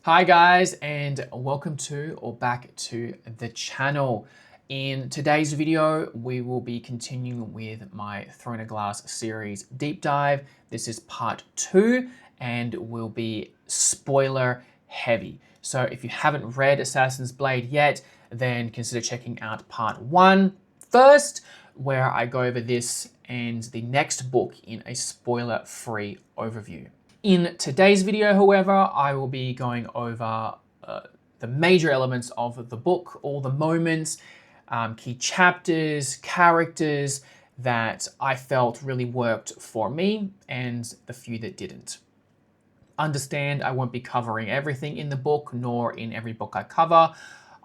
Hi guys, and welcome to or back to the channel. In today's video, we will be continuing with my Throne of Glass series deep dive. This is part 2 and will be spoiler heavy. So if you haven't read Assassin's Blade yet, then consider checking out part 1 first, where I go over this and the next book in a spoiler-free overview. In today's video, however, I will be going over the major elements of the book, all the moments, key chapters, characters that I felt really worked for me and the few that didn't. Understand, I won't be covering everything in the book, nor in every book I cover.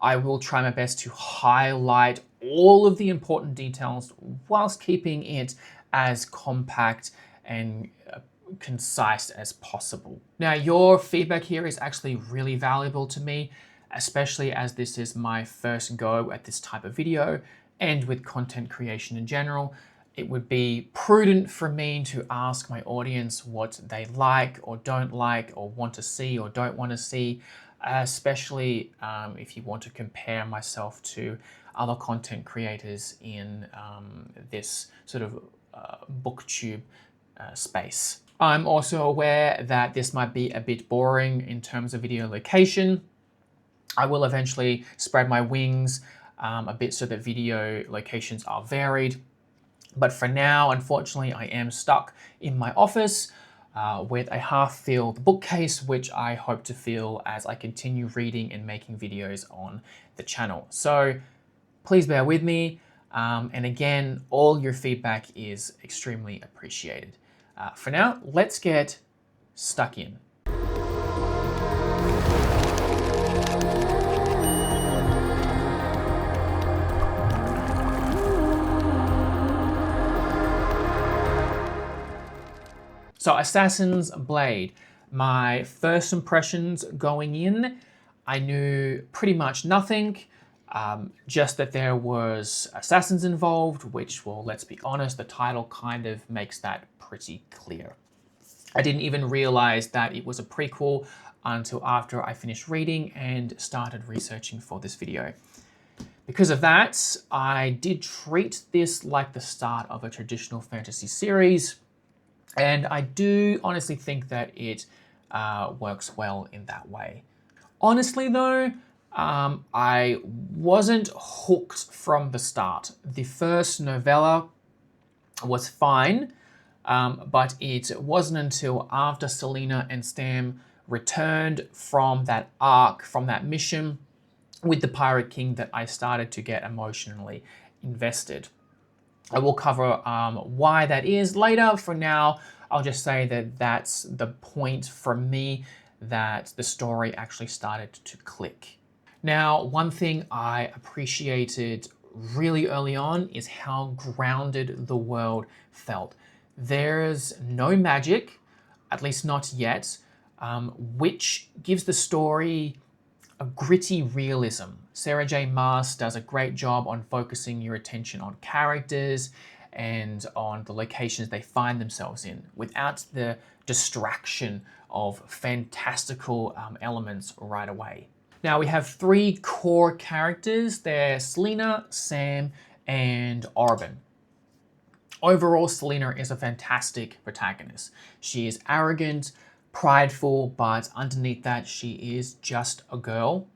I will try my best to highlight all of the important details whilst keeping it as compact and concise as possible. Now, your feedback here is actually really valuable to me, especially as this is my first go at this type of video, and with content creation in general, it would be prudent for me to ask my audience what they like or don't like or want to see or don't want to see, especially if you want to compare myself to other content creators in this sort of Booktube space. I'm also aware that this might be a bit boring in terms of video location. I will eventually spread my wings a bit so that video locations are varied. But for now, unfortunately, I am stuck in my office with a half-filled bookcase, which I hope to fill as I continue reading and making videos on the channel. So please bear with me. And again, all your feedback is extremely appreciated. For now, let's get stuck in. So Assassin's Blade, my first impressions going in, I knew pretty much nothing. Just that there was assassins involved, which, well, let's be honest, the title kind of makes that pretty clear. I didn't even realize that it was a prequel until after I finished reading and started researching for this video. Because of that, I did treat this like the start of a traditional fantasy series, and I do honestly think that it works well in that way. Honestly though, I wasn't hooked from the start. The first novella was fine, but it wasn't until after Celaena and Sam returned from that arc, from that mission with the Pirate King, that I started to get emotionally invested. I will cover why that is later. For now, I'll just say that that's the point for me that the story actually started to click. Now, one thing I appreciated really early on is how grounded the world felt. There's no magic, at least not yet, which gives the story a gritty realism. Sarah J. Maas does a great job on focusing your attention on characters and on the locations they find themselves in, without the distraction of fantastical elements right away. Now we have 3 core characters. They're Celaena, Sam, and Arobynn. Overall, Celaena is a fantastic protagonist. She is arrogant, prideful, but underneath that, she is just a girl,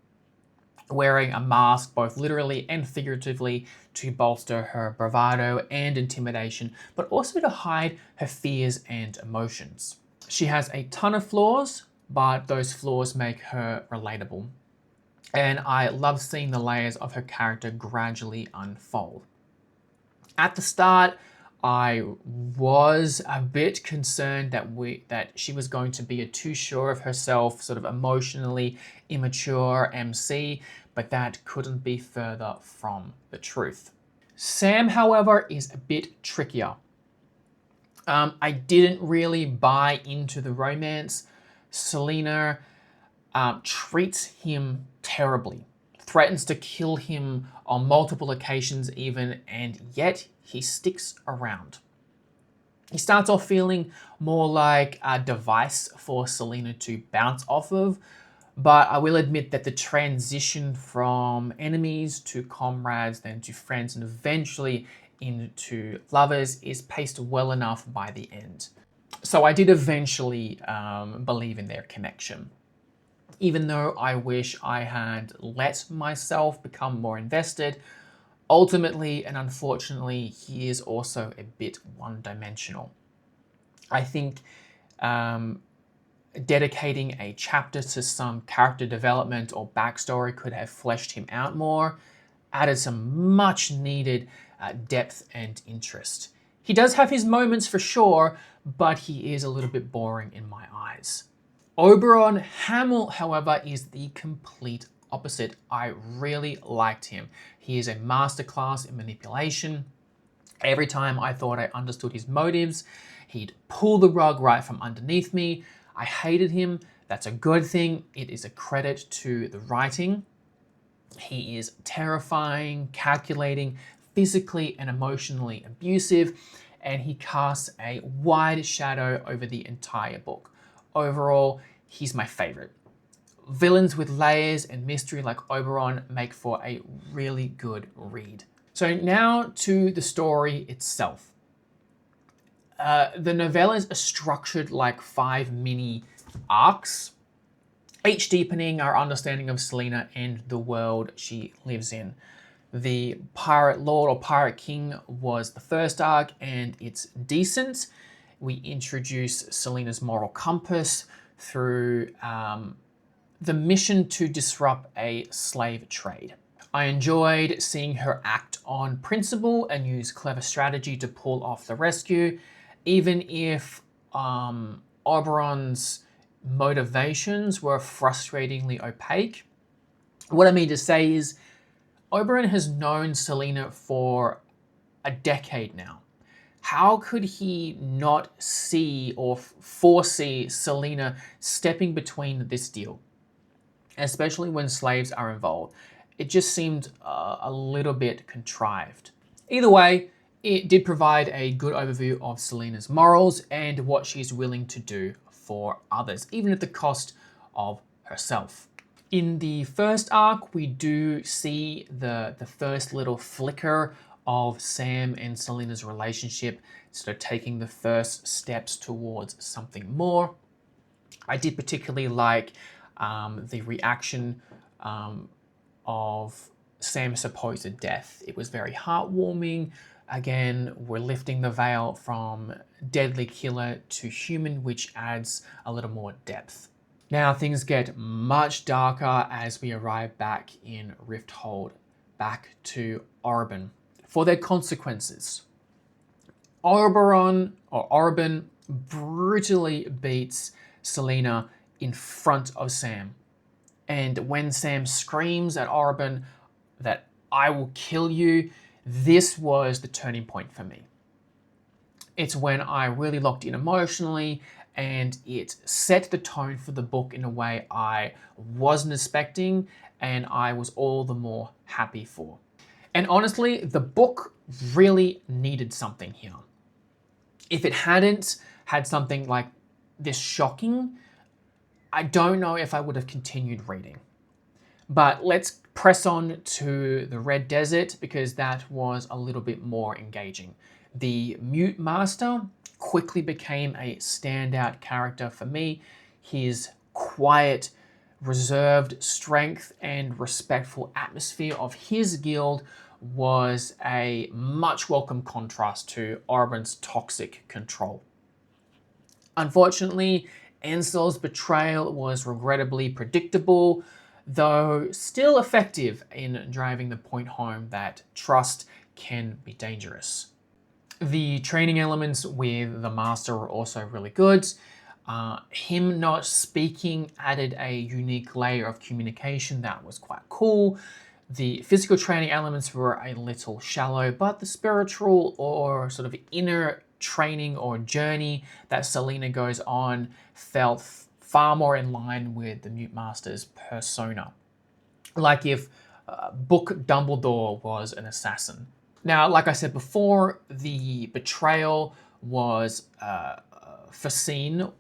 wearing a mask both literally and figuratively to bolster her bravado and intimidation, but also to hide her fears and emotions. She has a ton of flaws, but those flaws make her relatable. And I love seeing the layers of her character gradually unfold. At the start, I was a bit concerned that she was going to be a too sure of herself, sort of emotionally immature MC, but that couldn't be further from the truth. Sam, however, is a bit trickier. I didn't really buy into the romance. Celaena treats him terribly, threatens to kill him on multiple occasions even, and yet he sticks around. He starts off feeling more like a device for Celaena to bounce off of, But I will admit that the transition from enemies to comrades, then to friends, and eventually into lovers is paced well enough by the end. So I did eventually believe in their connection. Even though I wish I had let myself become more invested, ultimately and unfortunately, he is also a bit one-dimensional. I think dedicating a chapter to some character development or backstory could have fleshed him out more, added some much needed depth and interest. He does have his moments for sure, but he is a little bit boring in my eyes. Oberon Hamel, however, is the complete opposite. I really liked him. He is a masterclass in manipulation. Every time I thought I understood his motives, he'd pull the rug right from underneath me. I hated him. That's a good thing. It is a credit to the writing. He is terrifying, calculating, physically and emotionally abusive, and he casts a wide shadow over the entire book. Overall, he's my favorite. Villains with layers and mystery like Oberon make for a really good read. So now to the story itself. The novellas are structured like 5 mini arcs, each deepening our understanding of Celaena and the world she lives in. The Pirate Lord or Pirate King was the first arc, and it's decent. We introduce Celaena's moral compass through the mission to disrupt a slave trade. I enjoyed seeing her act on principle and use clever strategy to pull off the rescue, even if Oberon's motivations were frustratingly opaque. What I mean to say is, Oberon has known Celaena for a decade now. How could he not see or foresee Celaena stepping between this deal, especially when slaves are involved? It just seemed a little bit contrived. Either way, it did provide a good overview of Celaena's morals and what she's willing to do for others, even at the cost of herself. In the first arc, we do see the first little flicker of Sam and Celaena's relationship, sort of taking the first steps towards something more. I did particularly like the reaction of Sam's supposed death. It was very heartwarming. Again, we're lifting the veil from deadly killer to human, which adds a little more depth. Now things get much darker as we arrive back in Rifthold, back to Arobynn. For their consequences, Arobynn brutally beats Celaena in front of Sam. And when Sam screams at Arobynn that I will kill you, this was the turning point for me. It's when I really locked in emotionally, and it set the tone for the book in a way I wasn't expecting, and I was all the more happy for. And honestly, the book really needed something here. If it hadn't had something like this shocking, I don't know if I would have continued reading. But let's press on to the Red Desert, because that was a little bit more engaging. The Mute Master quickly became a standout character for me. His quiet, reserved strength and respectful atmosphere of his guild was a much welcome contrast to Arobynn's toxic control. Unfortunately, Ansel's betrayal was regrettably predictable, though still effective in driving the point home that trust can be dangerous. The training elements with the Master were also really good. Him not speaking added a unique layer of communication that was quite cool. The physical training elements were a little shallow, but the spiritual or sort of inner training or journey that Celaena goes on felt far more in line with the Mute Master's persona. Like if Book Dumbledore was an assassin. Now, like I said before, the betrayal was foreseen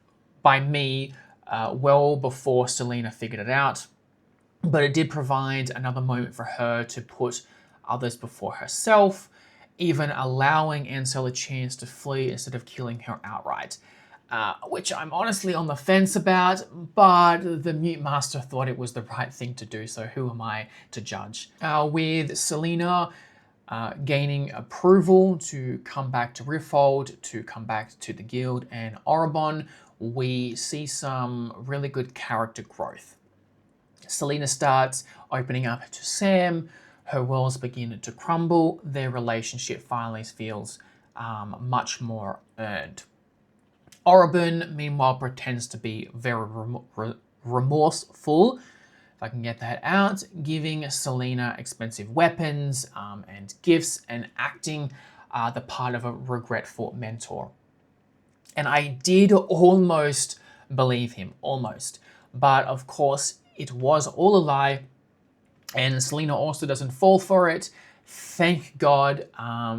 by me well before Celaena figured it out, but it did provide another moment for her to put others before herself, even allowing Ansel a chance to flee instead of killing her outright. Which I'm honestly on the fence about, but the Mute Master thought it was the right thing to do, so who am I to judge? With Celaena gaining approval to come back to Riftfold, to come back to the guild and Arobynn, we see some really good character growth. Celaena starts opening up to Sam, her walls begin to crumble, their relationship finally feels much more earned. Arobynn, meanwhile, pretends to be very remorseful, if I can get that out, giving Celaena expensive weapons and gifts and acting the part of a regretful mentor. And I did almost believe him, almost. But of course, it was all a lie, and Celaena also doesn't fall for it. Thank God,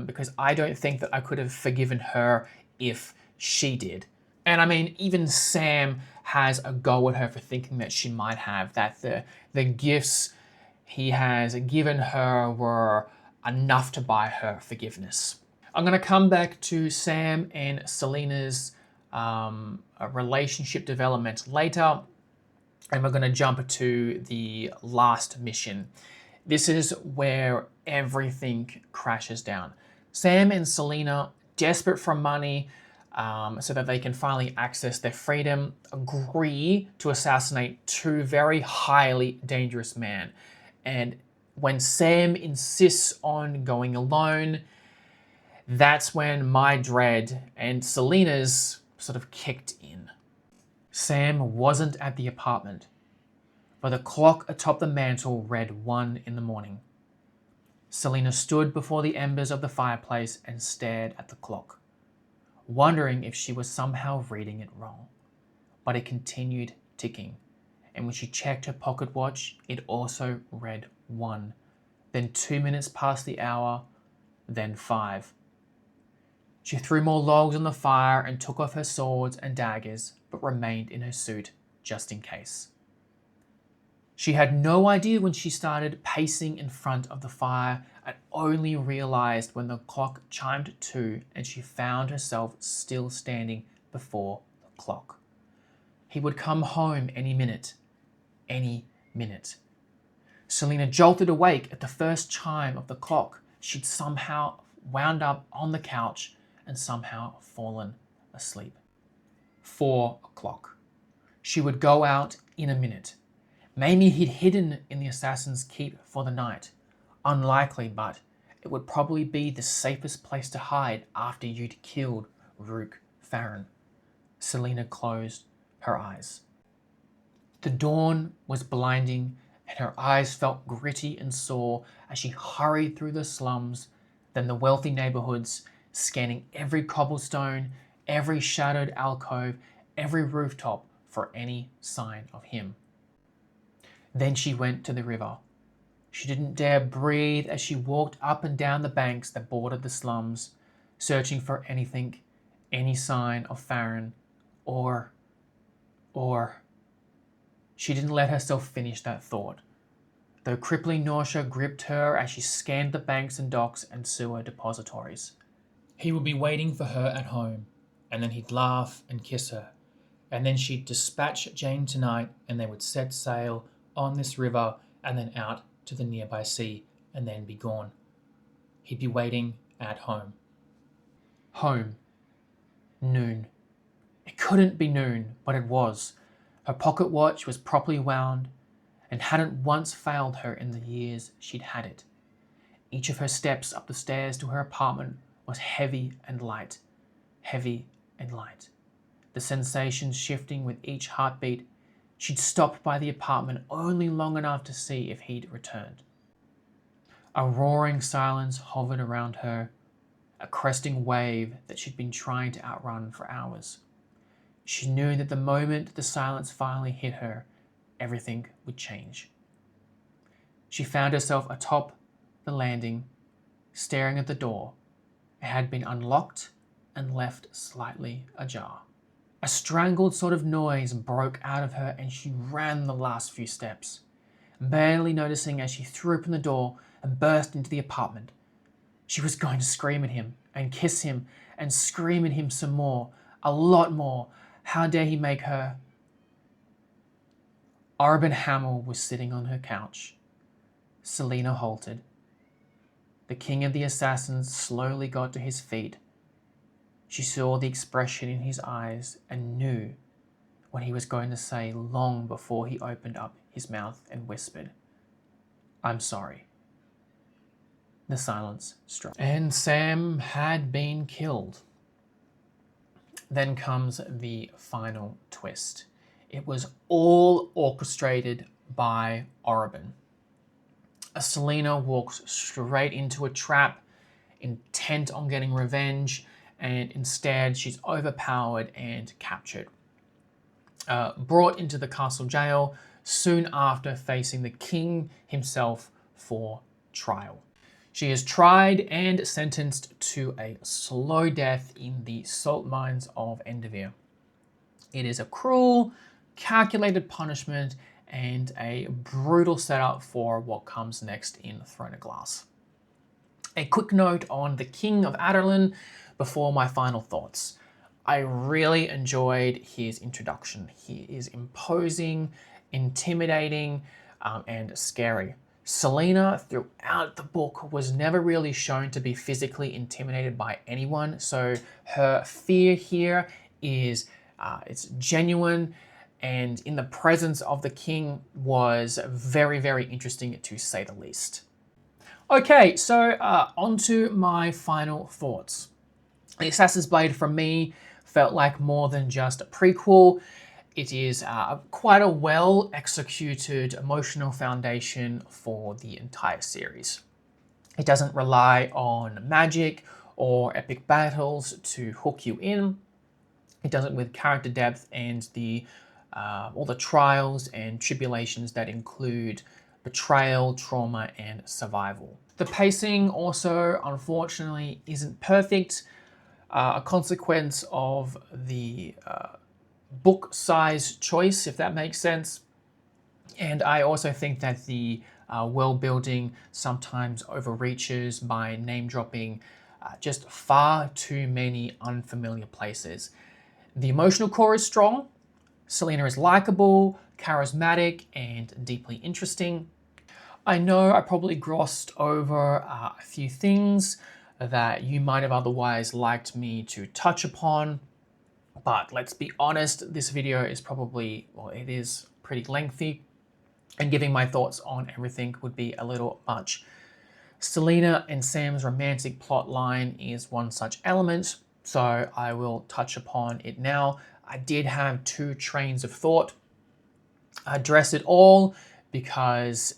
because I don't think that I could have forgiven her if she did. And I mean, even Sam has a go at her for thinking that she might have, that the gifts he has given her were enough to buy her forgiveness. I'm going to come back to Sam and Celaena's relationship development later, and we're going to jump to the last mission. This is where everything crashes down. Sam and Celaena, desperate for money, so that they can finally access their freedom, agree to assassinate two very highly dangerous men. And when Sam insists on going alone, that's when my dread and Celaena's sort of kicked in. Sam wasn't at the apartment, but the clock atop the mantle read 1 in the morning. Celaena stood before the embers of the fireplace and stared at the clock, wondering if she was somehow reading it wrong. But it continued ticking, and when she checked her pocket watch, it also read 1, then 2 minutes past the hour, then 5. She threw more logs on the fire and took off her swords and daggers, but remained in her suit just in case. She had no idea when she started pacing in front of the fire and only realized when the clock chimed 2 and she found herself still standing before the clock. He would come home any minute. Any minute. Celaena jolted awake at the first chime of the clock. She'd somehow wound up on the couch and somehow fallen asleep. 4 o'clock. She would go out in a minute. Maybe he'd hidden in the assassin's keep for the night. Unlikely, but it would probably be the safest place to hide after you'd killed Rook Farron. Celaena closed her eyes. The dawn was blinding, and her eyes felt gritty and sore as she hurried through the slums, then the wealthy neighborhoods, scanning every cobblestone, every shadowed alcove, every rooftop for any sign of him. Then she went to the river. She didn't dare breathe as she walked up and down the banks that bordered the slums, searching for anything, any sign of Farron, or... She didn't let herself finish that thought, though crippling nausea gripped her as she scanned the banks and docks and sewer depositories. He would be waiting for her at home, and then he'd laugh and kiss her, and then she'd dispatch Jane tonight, and they would set sail on this river and then out to the nearby sea and then be gone. He'd be waiting at home. Home. Noon. It couldn't be noon, but it was. Her pocket watch was properly wound and hadn't once failed her in the years she'd had it. Each of her steps up the stairs to her apartment was heavy and light, heavy and light. The sensations shifting with each heartbeat. She'd stopped by the apartment only long enough to see if he'd returned. A roaring silence hovered around her, a cresting wave that she'd been trying to outrun for hours. She knew that the moment the silence finally hit her, everything would change. She found herself atop the landing, staring at the door. It had been unlocked and left slightly ajar. A strangled sort of noise broke out of her and she ran the last few steps, barely noticing as she threw open the door and burst into the apartment. She was going to scream at him and kiss him and scream at him some more, a lot more. How dare he make her? Arobynn Hamel was sitting on her couch. Celaena halted. The king of the assassins slowly got to his feet. She saw the expression in his eyes and knew what he was going to say long before he opened up his mouth and whispered, "I'm sorry." The silence struck. And Sam had been killed. Then comes the final twist. It was all orchestrated by Arobynn. Celaena walks straight into a trap, intent on getting revenge, and instead she's overpowered and captured. Brought into the castle jail, soon after facing the king himself for trial. She is tried and sentenced to a slow death in the salt mines of Endervere. It is a cruel, calculated punishment and a brutal setup for what comes next in Throne of Glass. A quick note on the King of Adarlan before my final thoughts. I really enjoyed his introduction. He is imposing, intimidating, and scary. Celaena, throughout the book, was never really shown to be physically intimidated by anyone, so her fear here is it's genuine, and in the presence of the king was very, very interesting to say the least. Okay, so on to my final thoughts. The Assassin's Blade for me felt like more than just a prequel. It is quite a well-executed emotional foundation for the entire series. It doesn't rely on magic or epic battles to hook you in. It does it with character depth and all the trials and tribulations that include betrayal, trauma, and survival. The pacing also, unfortunately, isn't perfect. A consequence of the book size choice, if that makes sense. And I also think that the world building sometimes overreaches by name dropping just far too many unfamiliar places. The emotional core is strong. Celaena is likable, charismatic, and deeply interesting. I know I probably glossed over a few things that you might have otherwise liked me to touch upon, but let's be honest, this video is probably, well, it is pretty lengthy, and giving my thoughts on everything would be a little much. Celaena and Sam's romantic plot line is one such element, so I will touch upon it now. I did have two trains of thought. Address it all because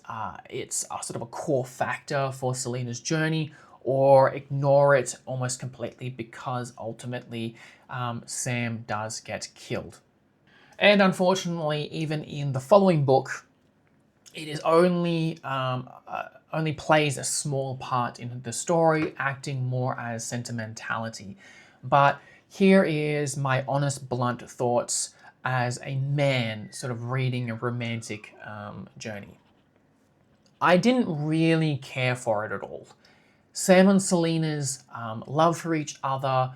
it's a sort of a core factor for Celaena's journey, or ignore it almost completely because ultimately Sam does get killed. And unfortunately, even in the following book, it is only plays a small part in the story, acting more as sentimentality. But here is my honest, blunt thoughts as a man sort of reading a romantic journey. I didn't really care for it at all. Sam and Celaena's love for each other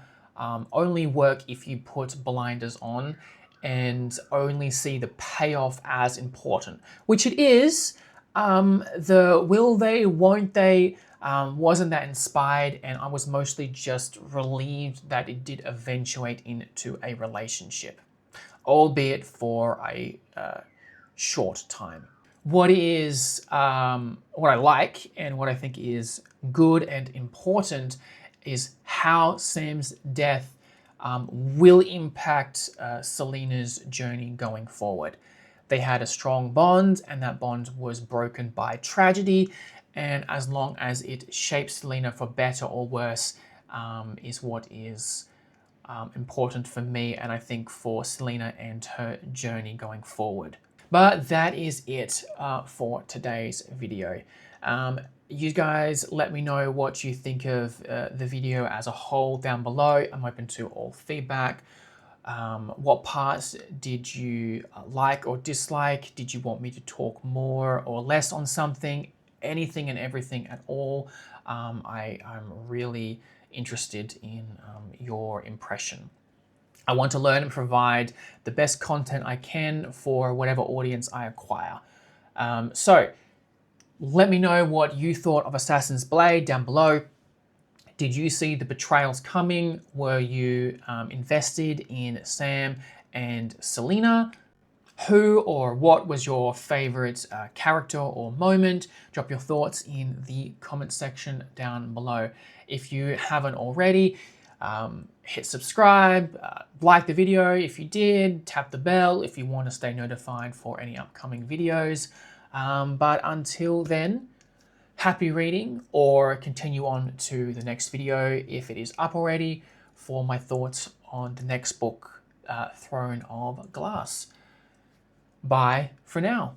only work if you put blinders on and only see the payoff as important, which it is. The will they, won't they, wasn't that inspired, and I was mostly just relieved that it did eventuate into a relationship, albeit for a short time. What I like and what I think is good and important is how Sam's death will impact Celaena's journey going forward. They had a strong bond, and that bond was broken by tragedy, and as long as it shapes Celaena for better or worse is what is important for me, and I think for Celaena and her journey going forward. But that is it for today's video. You guys let me know what you think of the video as a whole down below. I'm open to all feedback. What parts did you like or dislike? Did you want me to talk more or less on something? Anything and everything at all. I'm really interested in your impression. I want to learn and provide the best content I can for whatever audience I acquire. So let me know what you thought of Assassin's Blade down below. Did you see the betrayals coming? Were you invested in Sam and Celaena? Who or what was your favorite character or moment? Drop your thoughts in the comment section down below. If you haven't already, hit subscribe, like the video if you did, tap the bell if you want to stay notified for any upcoming videos. But until then, happy reading, or continue on to the next video if it is up already for my thoughts on the next book, Throne of Glass. Bye for now.